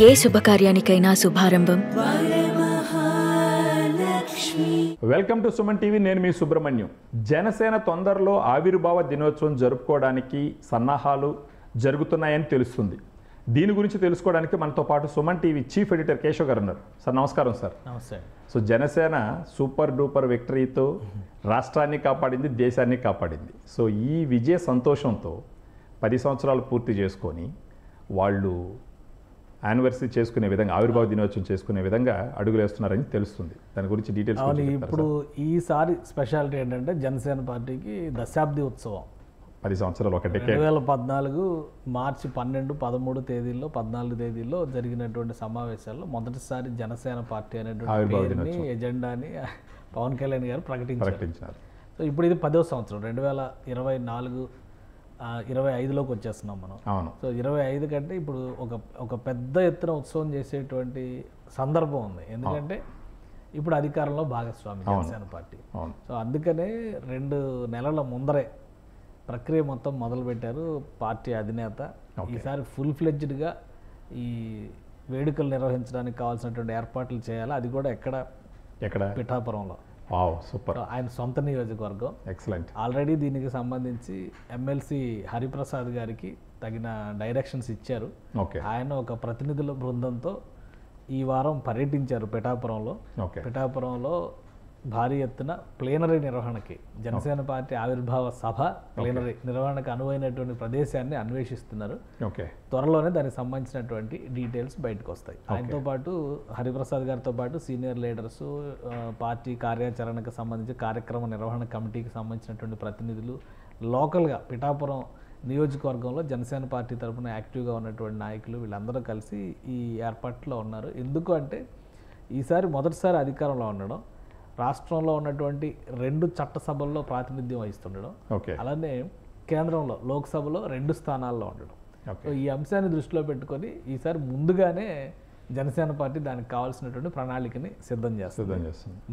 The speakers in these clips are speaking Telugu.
ఏ శుభకార్యానికైనా శుభారంభం. Welcome to Suman TV. నేను మీ సుబ్రహ్మణ్యం. జనసేన తొందరలో ఆవిర్భావ దినోత్సవం జరుపుకోవడానికి సన్నాహాలు జరుగుతున్నాయని తెలుస్తుంది. దీని గురించి తెలుసుకోవడానికి మనతో పాటు Suman TV chief editor Keshav గారు ఉన్నారు. సార్ నమస్కారం. సార్ నమస్తే. సో జనసేన సూపర్ డూపర్ విక్టరీతో రాష్ట్రాన్ని కాపాడింది, దేశాన్ని కాపాడింది. సో ఈ విజయ సంతోషంతో 10 సంవత్సరాలు పూర్తి చేసుకొని వాళ్ళు యానివర్సరీ చేసుకునే విధంగా, ఆవిర్భావ దినోత్సవం చేసుకునే విధంగా అడుగులు వేస్తున్నారని తెలుస్తుంది. దాని గురించి డీటెయిల్స్. ఇప్పుడు ఈసారి స్పెషాలిటీ ఏంటంటే జనసేన పార్టీకి దశాబ్ది ఉత్సవం. 10 సంవత్సరాలు ఒక డెకేడ్. 2014 మార్చి 12, 13 తేదీల్లో 14 తేదీల్లో జరిగినటువంటి సమావేశాల్లో మొదటిసారి జనసేన పార్టీ అనేటువంటి ఎజెండాని పవన్ కళ్యాణ్ గారు ప్రకటించారు. సో ఇప్పుడు ఇది 10వ సంవత్సరం, 2024 25లోకి వచ్చేస్తున్నాం మనం. సో 25 కంటే ఇప్పుడు ఒక పెద్ద ఎత్తున ఉత్సవం చేసేటువంటి సందర్భం ఉంది. ఎందుకంటే ఇప్పుడు అధికారంలో భాగస్వామి జనసేన పార్టీ. సో అందుకనే 2 నెలల ముందరే ప్రక్రియ మొత్తం మొదలుపెట్టారు పార్టీ అధినేత. ఈసారి ఫుల్ ఫ్లెడ్జ్డ్గా ఈ వేడుకలు నిర్వహించడానికి కావాల్సినటువంటి ఏర్పాట్లు చేయాలి. అది కూడా ఎక్కడ పిఠాపురంలో. సూపర్. ఆయన సొంత నియోజకవర్గం. ఎక్సలెంట్. ఆల్రెడీ దీనికి సంబంధించి ఎమ్మెల్సీ హరిప్రసాద్ గారికి తగిన డైరెక్షన్స్ ఇచ్చారు. ఆయన ఒక ప్రతినిధుల బృందంతో ఈ వారం పర్యటించారు పిఠాపురంలో. పిఠాపురంలో భారీ ఎత్తున ప్లేనరీ నిర్వహణకి, జనసేన పార్టీ ఆవిర్భావ సభ ప్లేనరీ నిర్వహణకు అనువైనటువంటి ప్రదేశాన్ని అన్వేషిస్తున్నారు. త్వరలోనే దానికి సంబంధించినటువంటి డీటెయిల్స్ బయటకు వస్తాయి. ఆయనతో పాటు హరిప్రసాద్ గారితో పాటు సీనియర్ లీడర్స్, పార్టీ కార్యాచరణకు సంబంధించి కార్యక్రమ నిర్వహణ కమిటీకి సంబంధించినటువంటి ప్రతినిధులు, లోకల్గా పిఠాపురం నియోజకవర్గంలో జనసేన పార్టీ తరఫున యాక్టివ్గా ఉన్నటువంటి నాయకులు, వీళ్ళందరూ కలిసి ఈ ఏర్పాట్లో ఉన్నారు. ఎందుకు అంటే ఈసారి మొదటిసారి అధికారంలో ఉండడం, రాష్ట్రంలో ఉన్నటువంటి 2 చట్టసభల్లో ప్రాతినిధ్యం వహిస్తుండడం, అలానే కేంద్రంలో లోక్సభలో 2 స్థానాల్లో ఉండడం. ఈ అంశాన్ని దృష్టిలో పెట్టుకొని ఈసారి ముందుగానే జనసేన పార్టీ దానికి కావాల్సినటువంటి ప్రణాళికని సిద్ధం చేస్తుంది.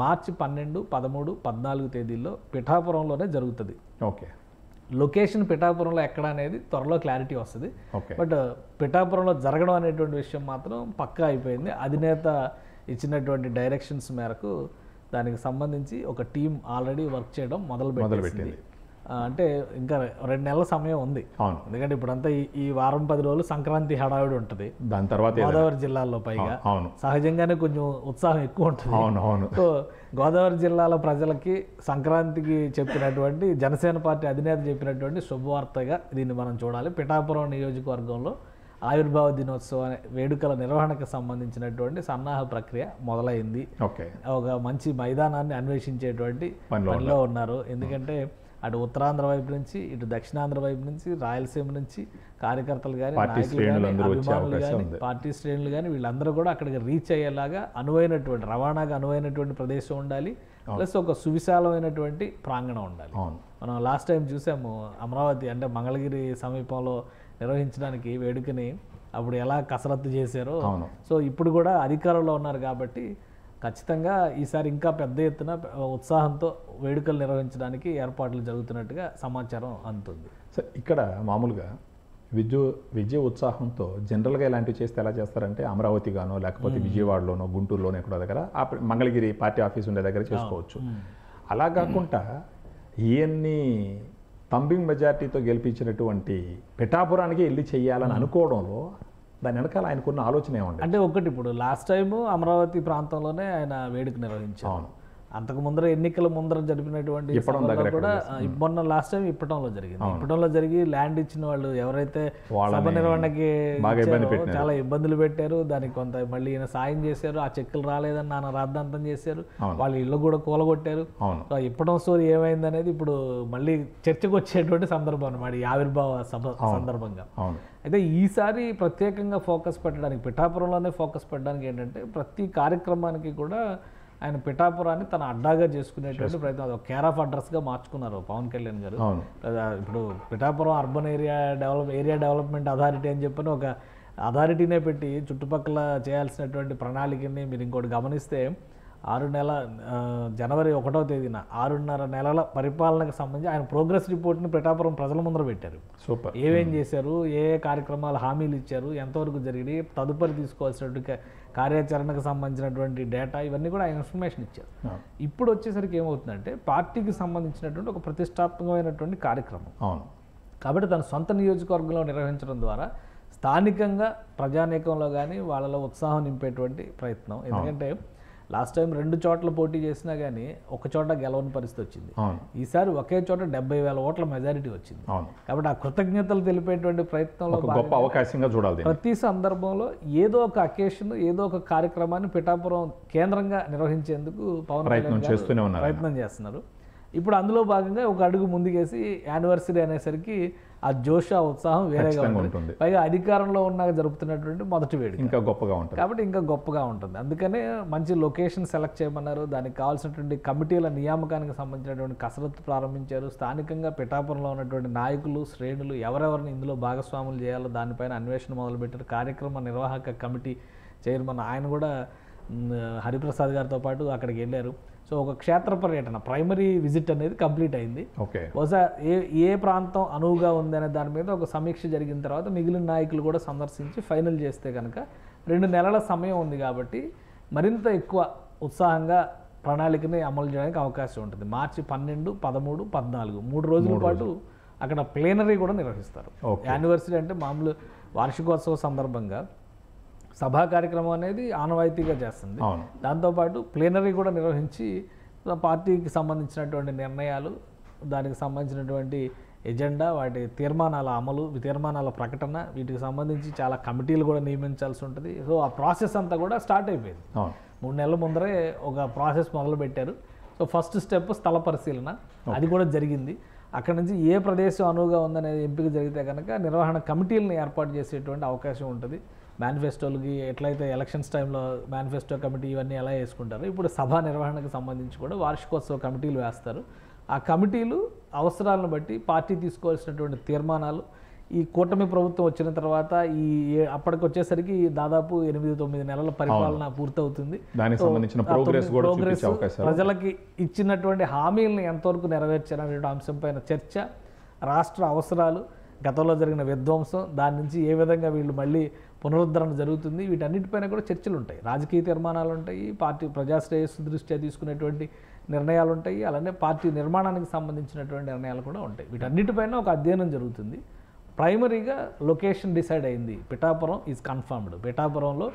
మార్చి 12, 13, 14 తేదీల్లో పిఠాపురంలోనే జరుగుతుంది. లొకేషన్ పిఠాపురంలో ఎక్కడ అనేది త్వరలో క్లారిటీ వస్తుంది. బట్ పిఠాపురంలో జరగడం అనేటువంటి విషయం మాత్రం పక్కా అయిపోయింది. అధినేత ఇచ్చినటువంటి డైరెక్షన్స్ మేరకు దానికి సంబంధించి ఒక టీం ఆల్రెడీ వర్క్ చేయడం మొదలుపెట్టింది. అంటే ఇంకా 2 నెలల సమయం ఉంది. ఎందుకంటే ఇప్పుడంతా ఈ వారం 10 రోజులు సంక్రాంతి హడావిడి ఉంటుంది. దాని తర్వాత గోదావరి జిల్లాల్లో పైగా సహజంగానే కొంచెం ఉత్సాహం ఎక్కువ ఉంటుంది. సో గోదావరి జిల్లాల ప్రజలకి సంక్రాంతికి చెప్పినటువంటి జనసేన పార్టీ అధినేత చెప్పినటువంటి శుభవార్తగా దీన్ని మనం చూడాలి. పిఠాపురం నియోజకవర్గంలో ఆవిర్భావ దినోత్సవ వేడుకల నిర్వహణకు సంబంధించినటువంటి సన్నాహ ప్రక్రియ మొదలైంది. ఒక మంచి మైదానాన్ని అన్వేషించేటువంటి పనిలో ఉన్నారు. ఎందుకంటే అటు ఉత్తరాంధ్ర వైపు నుంచి, ఇటు దక్షిణాంధ్ర వైపు నుంచి, రాయలసీమ నుంచి కార్యకర్తలు కానీ, నాయకులు కానీ, అభిమానులు కానీ, పార్టీ శ్రేణులు కానీ వీళ్ళందరూ కూడా అక్కడికి రీచ్ అయ్యేలాగా అనువైనటువంటి, రవాణాగా అనువైనటువంటి ప్రదేశం ఉండాలి. ప్లస్ ఒక సువిశాలమైనటువంటి ప్రాంగణం ఉండాలి. మనం లాస్ట్ టైం చూసాము అమరావతి అంటే మంగళగిరి సమీపంలో నిర్వహించడానికి వేడుకని అప్పుడు ఎలా కసరత్తు చేశారో. సో ఇప్పుడు కూడా అధికారంలో ఉన్నారు కాబట్టి ఖచ్చితంగా ఈసారి ఇంకా పెద్ద ఎత్తున ఉత్సాహంతో వేడుకలు నిర్వహించడానికి ఏర్పాట్లు జరుగుతున్నట్టుగా సమాచారం అందుతుంది. సార్ ఇక్కడ మామూలుగా విజయ ఉత్సాహంతో జనరల్గా ఇలాంటివి చేస్తే ఎలా చేస్తారంటే అమరావతి గానో లేకపోతే విజయవాడలోనో గుంటూరులోనో ఎక్కడో దగ్గర మంగళగిరి పార్టీ ఆఫీస్ ఉండే దగ్గర చేసుకోవచ్చు. అలా కాకుండా ఇవన్నీ తంబింగ్ మెజార్టీతో గెలిపించినటువంటి పిఠాపురానికి వెళ్ళి చెయ్యాలని అనుకోవడంలో దాని వెనకాల ఆయనకున్న ఆలోచన ఏమండి? అంటే ఒకటి, ఇప్పుడు లాస్ట్ టైము అమరావతి ప్రాంతంలోనే ఆయన వేడుక నిర్వహించారు. అంతకు ముందర ఎన్నికల ముందర జరిపినటువంటి కూడా మొన్న లాస్ట్ టైం ఇప్పటంలో జరిగింది. ఇప్పటంలో జరిగి ల్యాండ్ ఇచ్చిన వాళ్ళు ఎవరైతే సభ నిర్వహణకి చాలా ఇబ్బందులు పెట్టారు, దానికి కొంత మళ్ళీ ఈయన సాయం చేశారు. ఆ చెక్కులు రాలేదని నాన్న రాద్ధాంతం చేశారు, వాళ్ళ ఇల్లు కూడా కూలగొట్టారు. ఇప్పటం స్టోరీ ఏమైంది అనేది ఇప్పుడు మళ్ళీ చర్చకు వచ్చేటువంటి సందర్భం అన్నమాట ఈ ఆవిర్భావ సభ సందర్భంగా. అయితే ఈసారి ప్రత్యేకంగా ఫోకస్ పెట్టడానికి, పిఠాపురంలోనే ఫోకస్ పెట్టడానికి ఏంటంటే ప్రతి కార్యక్రమానికి కూడా ఆయన పిఠాపురాన్ని తన అడ్డాగా చేసుకునేటువంటి ప్రయత్నం, అది కేర్ ఆఫ్ అడ్రస్గా మార్చుకున్నారు పవన్ కళ్యాణ్ గారు. ఇప్పుడు Pithapuram urban area development authority అని చెప్పని ఒక అథారిటీనే పెట్టి చుట్టుపక్కల చేయాల్సినటువంటి ప్రణాళికని మీరు ఇంకోటి గమనిస్తే జనవరి 1వ తేదీన 6.5 నెలల పరిపాలనకు సంబంధించి ఆయన ప్రోగ్రెస్ రిపోర్ట్ని పిఠాపురం ప్రజల ముందర పెట్టారు. సూపర్. ఏమేం చేశారు, ఏ కార్యక్రమాలు హామీలు ఇచ్చారు, ఎంతవరకు జరిగినాయి, తదుపరి తీసుకోవాల్సినటువంటి కార్యాచరణకు సంబంధించినటువంటి డేటా ఇవన్నీ కూడా ఆయన ఇన్ఫర్మేషన్ ఇచ్చారు. ఇప్పుడు వచ్చేసరికి ఏమవుతుందంటే పార్టీకి సంబంధించినటువంటి ఒక ప్రతిష్టాత్మకమైనటువంటి కార్యక్రమం కాబట్టి తన సొంత నియోజకవర్గంలో నిర్వహించడం ద్వారా స్థానికంగా ప్రజానీకంలో కానీ వాళ్ళలో ఉత్సాహం నింపేటువంటి ప్రయత్నం. ఎందుకంటే లాస్ట్ టైం 2 చోట్ల పోటీ చేసినా కానీ ఒక చోట గెలవని పరిస్థితి వచ్చింది. ఈసారి ఒకే చోట 70,000 ఓట్ల మెజారిటీ వచ్చింది. కాబట్టి ఆ కృతజ్ఞతలు తెలిపేటువంటి ప్రయత్నంలో గొప్ప అవకాశంగా చూడాలి. ప్రతి సందర్భంలో ఏదో ఒక అకేషన్, ఏదో ఒక కార్యక్రమాన్ని పిఠాపురం కేంద్రంగా నిర్వహించేందుకు పవన్ కళ్యాణ్ ప్రయత్నం చేస్తున్నారు. ఇప్పుడు అందులో భాగంగా ఒక అడుగు ముందుకేసి యానివర్సరీ అనేసరికి ఆ జోష్, ఆ ఉత్సాహం వేరేగా ఉంటుంది. పైగా అధికారంలో ఉన్నాక జరుపుతున్నటువంటి మొదటి వేడుక ఇంకా గొప్పగా ఉంటుంది కాబట్టి ఇంకా గొప్పగా ఉంటుంది. అందుకనే మంచి లొకేషన్ సెలెక్ట్ చేయమన్నారు. దానికి కావాల్సినటువంటి కమిటీల నియామకానికి సంబంధించినటువంటి కసరత్తు ప్రారంభించారు. స్థానికంగా పిఠాపురంలో ఉన్నటువంటి నాయకులు, శ్రేణులు ఎవరెవరిని ఇందులో భాగస్వాములు చేయాలో దానిపైన అన్వేషణ మొదలుపెట్టారు. కార్యక్రమ నిర్వాహక కమిటీ చైర్మన్ ఆయన కూడా హరిప్రసాద్ గారితో పాటు అక్కడికి వెళ్ళారు. సో ఒక క్షేత్ర పర్యటన, ప్రైమరీ విజిట్ అనేది కంప్లీట్ అయింది. బహుశా ఏ ప్రాంతం అనువుగా ఉంది అనే దాని మీద ఒక సమీక్ష జరిగిన తర్వాత మిగిలిన నాయకులు కూడా సందర్శించి ఫైనల్ చేస్తే కనుక 2 నెలల సమయం ఉంది కాబట్టి మరింత ఎక్కువ ఉత్సాహంగా ప్రణాళికని అమలు చేయడానికి అవకాశం ఉంటుంది. మార్చి 12, 13, 14 3 రోజుల పాటు అక్కడ ప్లేనరీ కూడా నిర్వహిస్తారు. యానివర్సరీ అంటే మామూలు వార్షికోత్సవ సందర్భంగా సభా కార్యక్రమం అనేది ఆనవాయితీగా చేస్తుంది. దాంతోపాటు ప్లేనరీ కూడా నిర్వహించి పార్టీకి సంబంధించినటువంటి నిర్ణయాలు, దానికి సంబంధించినటువంటి ఎజెండా, వాటి తీర్మానాల అమలు, తీర్మానాల ప్రకటన, వీటికి సంబంధించి చాలా కమిటీలు కూడా నియమించాల్సి ఉంటుంది. సో ఆ ప్రాసెస్ అంతా కూడా స్టార్ట్ అయిపోయింది. 3 నెలల ముందరే ఒక ప్రాసెస్ మొదలుపెట్టారు. సో ఫస్ట్ స్టెప్ స్థల పరిశీలన, అది కూడా జరిగింది. అక్కడ నుంచి ఏ ప్రదేశం అనువుగా ఉందనేది ఎంపిక జరిగితే కనుక నిర్వహణ కమిటీలను ఏర్పాటు చేసేటువంటి అవకాశం ఉంటుంది. మేనిఫెస్టోలకి ఎట్లయితే ఎలక్షన్స్ టైంలో మేనిఫెస్టో కమిటీ ఇవన్నీ ఎలా వేసుకుంటారో ఇప్పుడు సభా నిర్వహణకు సంబంధించి కూడా వార్షికోత్సవ కమిటీలు వేస్తారు. ఆ కమిటీలు అవసరాలను బట్టి పార్టీ తీసుకోవాల్సినటువంటి తీర్మానాలు, ఈ కూటమి ప్రభుత్వం వచ్చిన తర్వాత అప్పటికి వచ్చేసరికి దాదాపు 8-9 నెలల పరిపాలన పూర్తవుతుంది. ప్రోగ్రెస్, ప్రజలకి ఇచ్చినటువంటి హామీలను ఎంతవరకు నెరవేర్చారనే అంశంపైన చర్చ, రాష్ట్ర అవసరాలు, గతంలో జరిగిన విధ్వంసం, దాని నుంచి ఏ విధంగా వీళ్ళు మళ్ళీ పునరుద్ధరణ జరుగుతుంది, వీటన్నిటిపైన కూడా చర్చలు ఉంటాయి. రాజకీయ తీర్మానాలు ఉంటాయి, పార్టీ ప్రజాశ్రేయస్సు దృష్ట్యా తీసుకునేటువంటి నిర్ణయాలు ఉంటాయి, అలానే పార్టీ నిర్మాణానికి సంబంధించినటువంటి నిర్ణయాలు కూడా ఉంటాయి. వీటన్నిటిపైన ఒక అధ్యయనం జరుగుతుంది. ప్రైమరీగా లొకేషన్ డిసైడ్ అయింది. Pithapuram is confirmed. పిఠాపురంలో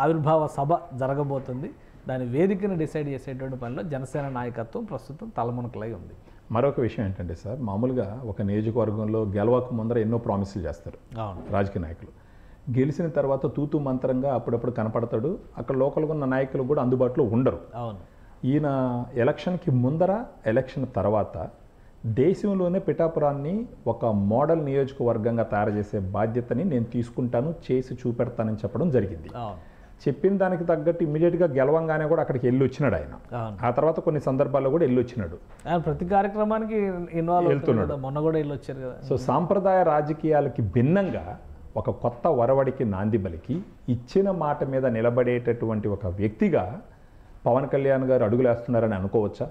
ఆవిర్భావ సభ జరగబోతుంది. దాని వేదికను డిసైడ్ చేసేటువంటి పనిలో జనసేన నాయకత్వం ప్రస్తుతం తలమునకలై ఉంది. మరొక విషయం ఏంటంటే సార్, మామూలుగా ఒక నియోజకవర్గంలో గెలవక ముందర ఎన్నో ప్రామిసులు చేస్తారు రాజకీయ నాయకులు. గెలిచిన తర్వాత తూతూ మంత్రంగా అప్పుడప్పుడు కనపడతాడు. అక్కడ లోకల్గా ఉన్న నాయకులు కూడా అందుబాటులో ఉండరు. ఈయన ఎలక్షన్కి ముందర, ఎలక్షన్ తర్వాత దేశంలోనే పిఠాపురాన్ని ఒక మోడల్ నియోజకవర్గంగా తయారు చేసే బాధ్యతని నేను తీసుకుంటాను, చేసి చూపెడతానని చెప్పడం జరిగింది. చెప్పిన దానికి తగ్గట్టు ఇమ్మీడియట్గా గెలవంగానే కూడా అక్కడికి వెళ్ళి వచ్చినాడు ఆయన. ఆ తర్వాత కొన్ని సందర్భాల్లో కూడా వెళ్ళి వచ్చినాడు, ప్రతి కార్యక్రమానికి ఇన్వాల్వ్ అవుతున్నాడు. మొన్న కూడా వెళ్ళి వచ్చారు కదా. సో సాంప్రదాయ రాజకీయాలకి భిన్నంగా ఒక కొత్త వరవడికి నాంది పలికి ఇచ్చిన మాట మీద నిలబడేటటువంటి ఒక వ్యక్తిగా పవన్ కళ్యాణ్ గారు అడుగులేస్తున్నారని అనుకోవచ్చా?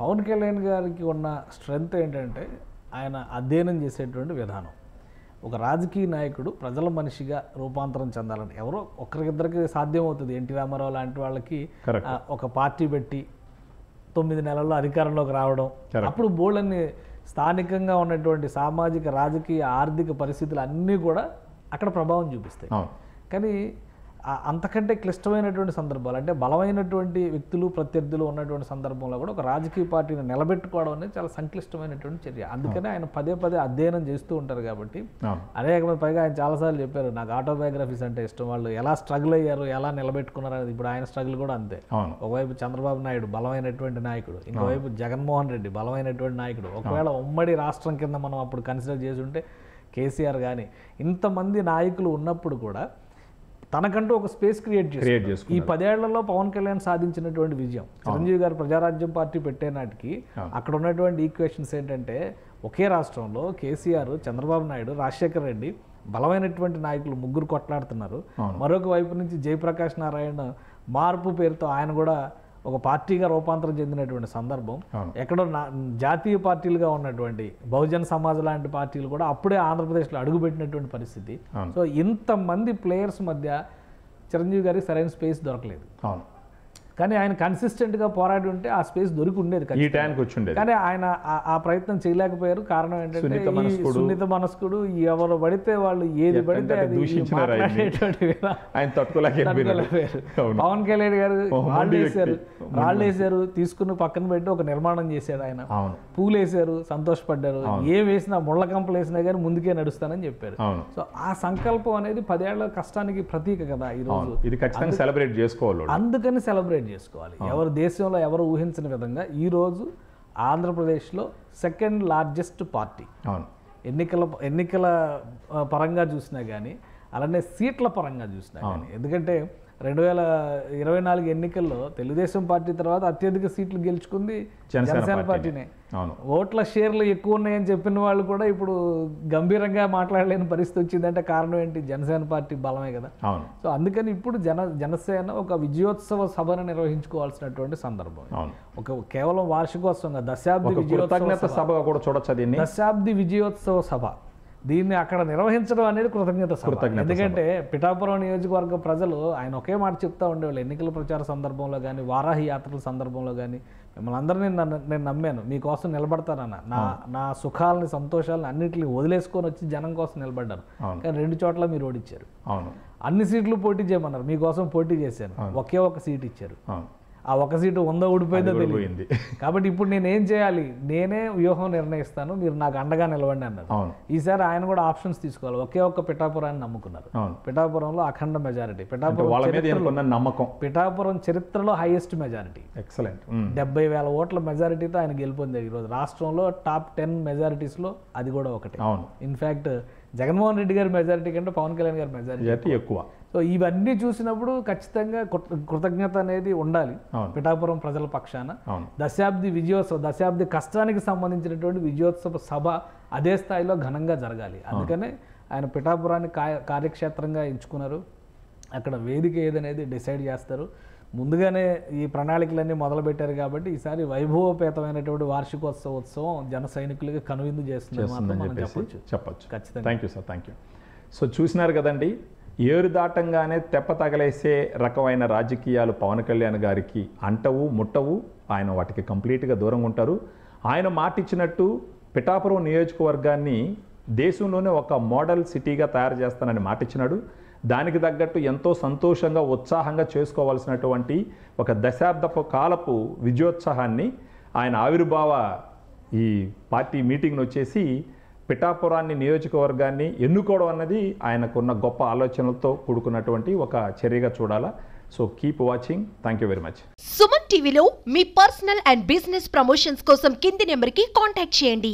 పవన్ కళ్యాణ్ గారికి ఉన్న స్ట్రెంగ్త్ ఏంటంటే ఆయన అధ్యయనం చేసేటువంటి విధానం. ఒక రాజకీయ నాయకుడు ప్రజల మనిషిగా రూపాంతరం చెందాలని ఎవరో ఒకరికిద్దరికి సాధ్యం అవుతుంది. ఎన్టీ రామారావు లాంటి వాళ్ళకి ఒక పార్టీ పెట్టి 9 నెలల్లో అధికారంలోకి రావడం, అప్పుడు బోల్డన్ని స్థానికంగా ఉన్నటువంటి సామాజిక, రాజకీయ, ఆర్థిక పరిస్థితులు అన్నీ కూడా అక్కడ ప్రభావం చూపిస్తాయి. కానీ అంతకంటే క్లిష్టమైనటువంటి సందర్భాలు, అంటే బలమైనటువంటి వ్యక్తులు, ప్రత్యర్థులు ఉన్నటువంటి సందర్భంలో కూడా ఒక రాజకీయ పార్టీని నిలబెట్టుకోవడం అనేది చాలా సంక్లిష్టమైనటువంటి చర్య. అందుకనే ఆయన పదే అధ్యయనం చేస్తూ ఉంటారు. కాబట్టి అనేక మంది, పైగా ఆయన చాలాసార్లు చెప్పారు, నాకు ఆటోబయోగ్రఫీస్ అంటే ఇష్టం, వాళ్ళు ఎలా స్ట్రగుల్ అయ్యారు, ఎలా నిలబెట్టుకున్నారు అనేది. ఇప్పుడు ఆయన స్ట్రగుల్ కూడా అంతే. ఒకవైపు చంద్రబాబు నాయుడు బలమైనటువంటి నాయకుడు, ఇంకోవైపు జగన్మోహన్ రెడ్డి బలమైనటువంటి నాయకుడు. ఒకవేళ ఉమ్మడి రాష్ట్రం కింద మనం అప్పుడు కన్సిడర్ చేసి ఉంటే కేసీఆర్ కానీ ఇంతమంది నాయకులు ఉన్నప్పుడు కూడా తనకంటూ ఒక స్పేస్ క్రియేట్ చేసి ఈ 10 ఏళ్లలో పవన్ కళ్యాణ్ సాధించినటువంటి విజయం, చిరంజీవి గారు ప్రజారాజ్యం పార్టీ పెట్టే నాటికి అక్కడ ఉన్నటువంటి ఈక్వేషన్స్ ఏంటంటే, ఒకే రాష్ట్రంలో కేసీఆర్, చంద్రబాబు నాయుడు, రాజశేఖర రెడ్డి బలమైనటువంటి నాయకులు 3 కొట్లాడుతున్నారు. మరొక వైపు నుంచి జయప్రకాష్ నారాయణ మార్పు పేరుతో ఆయన కూడా ఒక పార్టీగా రూపాంతరం చెందినటువంటి సందర్భం. ఎక్కడో జాతీయ పార్టీలుగా ఉన్నటువంటి బహుజన్ సమాజ్ లాంటి పార్టీలు కూడా అప్పుడే ఆంధ్రప్రదేశ్లో అడుగుపెట్టినటువంటి పరిస్థితి. సో ఇంతమంది ప్లేయర్స్ మధ్య చిరంజీవి గారికి సరైన స్పేస్ దొరకలేదు. కానీ ఆయన కన్సిస్టెంట్గా పోరాడి ఉంటే ఆ స్పేస్ దొరికి ఉండేది, కానీ ఆయన ఆ ప్రయత్నం చేయలేకపోయారు. కారణం ఏంటంటే సున్నిత మనస్కుడు, ఎవరు పడితే వాళ్ళు ఏది పడితే అది పవన్ కళ్యాణ్ గారు రాళ్ళు వేసారు, తీసుకుని పక్కన పెట్టి ఒక నిర్మాణం చేశాడు. ఆయన పూలు వేసారు, సంతోషపడ్డారు. ఏ వేసినా ముళ్ళ కంపలు వేసినా కానీ ముందుకే నడుస్తానని చెప్పారు. సో ఆ సంకల్పం అనేది 10 ఏళ్ల కష్టానికి ప్రతీక కదా ఈ రోజు. అందుకని సెలబ్రేట్ చేసుకోవాలి. ఎవరు దేశంలో ఎవరు ఊహించిన విధంగా ఈరోజు ఆంధ్రప్రదేశ్లో 2nd లార్జెస్ట్ పార్టీ. ఎన్నికల పరంగా చూసినా కానీ, అలానే సీట్ల పరంగా చూసినా కానీ. ఎందుకంటే 2024 ఎన్నికల్లో తెలుగుదేశం పార్టీ తర్వాత అత్యధిక సీట్లు గెలుచుకుంది జనసేన పార్టీనే. ఓట్ల షేర్లు ఎక్కువ ఉన్నాయని చెప్పిన వాళ్ళు కూడా ఇప్పుడు గంభీరంగా మాట్లాడలేని పరిస్థితి వచ్చిందంటే కారణం ఏంటి? జనసేన పార్టీ బలమే కదా. సో అందుకని ఇప్పుడు జనసేన ఒక విజయోత్సవ సభను నిర్వహించుకోవాల్సినటువంటి సందర్భం. ఒక కేవలం వార్షికోత్సవంగా దశాబ్ది విజయోత్సవ సభ కూడా చూడొచ్చు. దశాబ్ది విజయోత్సవ సభ దీన్ని అక్కడ నిర్వహించడం అనేది కృతజ్ఞత సభ. ఎందుకంటే పిఠాపురం నియోజకవర్గ ప్రజలు ఆయన ఒకే మాట చెప్తా ఉండేవాళ్ళు ఎన్నికల ప్రచార సందర్భంలో కానీ, వారాహి యాత్రల సందర్భంలో కానీ, మిమ్మల్ని అందరినీ నేను నమ్మాను, మీకోసం నిలబడతానన్న, నా సుఖాలని సంతోషాలను అన్నింటినీ వదిలేసుకొని వచ్చి జనం కోసం నిలబడ్డారు. కానీ 2 చోట్ల మీరు ఓడిచ్చారు. అన్ని సీట్లు పోటీ చేయమన్నారు, మీకోసం పోటీ చేశాను, ఒకే ఒక సీట్ ఇచ్చారు. ఆ ఒక సీటు ఉందో ఊడిపోయిందో తెలియదు. కాబట్టి ఇప్పుడు నేనేం చేయాలి? నేనే వ్యూహం నిర్ణయిస్తాను, మీరు నాకు అండగా నిలవండి అన్నారు. ఈసారి ఆయన కూడా ఆప్షన్స్ తీసుకోవాలి. ఒకే ఒక్క పిఠాపురాన్ని నమ్ముకున్నారు. పిఠాపురంలో అఖండ మెజారిటీ. పిఠాపురం చరిత్రలో హైయెస్ట్ మెజారిటీ. ఎక్సలెంట్. 70,000 ఓట్ల మెజారిటీతో ఆయన గెలుపొందారు. ఈరోజు రాష్ట్రంలో టాప్ 10 మెజారిటీస్లో అది కూడా ఒకటి. ఇన్ఫ్యాక్ట్ జగన్మోహన్ రెడ్డి గారి మెజారిటీ కంటే పవన్ కళ్యాణ్ గారి మెజారిటీ ఎక్కువ. సో ఇవన్నీ చూసినప్పుడు ఖచ్చితంగా కృతజ్ఞత అనేది ఉండాలి పిఠాపురం ప్రజల పక్షాన. దశాబ్ది విజయోత్సవ, దశాబ్ది కష్టానికి సంబంధించినటువంటి విజయోత్సవ సభ అదే స్థాయిలో ఘనంగా జరగాలి. అందుకనే ఆయన పిఠాపురాన్ని కార్యక్షేత్రంగా ఎంచుకున్నారు. అక్కడ వేదిక ఏదనేది డిసైడ్ చేస్తారు. ముందుగానే ఈ ప్రణాళికలన్నీ మొదలుపెట్టారు కాబట్టి ఈసారి వైభవపేతమైనటువంటి వార్షికోత్సవం జన సైనికులకి కనువిందు చేస్తుందని చెప్పొచ్చు. ఖచ్చితంగా. Thank you sir, thank you. So చూసినారు కదండి, ఏరు దాటంగానే తెప్ప తగలేసే రకమైన రాజకీయాలు పవన్ కళ్యాణ్ గారికి అంటవు ముట్టవు. ఆయన వాటికి కంప్లీట్గా దూరంగా ఉంటారు. ఆయన మాటిచ్చినట్టు పిఠాపురం నియోజకవర్గాన్ని దేశంలోనే ఒక మోడల్ సిటీగా తయారు చేస్తానని మాటిచ్చినాడు. దానికి తగ్గట్టు ఎంతో సంతోషంగా ఉత్సాహంగా చేసుకోవాల్సినటువంటి ఒక దశాబ్దపు కాలపు విజయోత్సాహాన్ని ఆయన ఆవిర్భావ ఈ పార్టీ మీటింగ్ను వచ్చేసి పిఠాపురాన్ని నియోజకవర్గాన్ని ఎన్నుకోవడం అన్నది ఆయనకున్న గొప్ప ఆలోచనలతో కూడుకున్నటువంటి ఒక చర్యగా చూడాలా. So keep watching. Thank you very much. Suman టీవీలో మీ పర్సనల్ అండ్ బిజినెస్ ప్రమోషన్స్ కోసం కింది నెంబర్కి కాంటాక్ట్ చేయండి.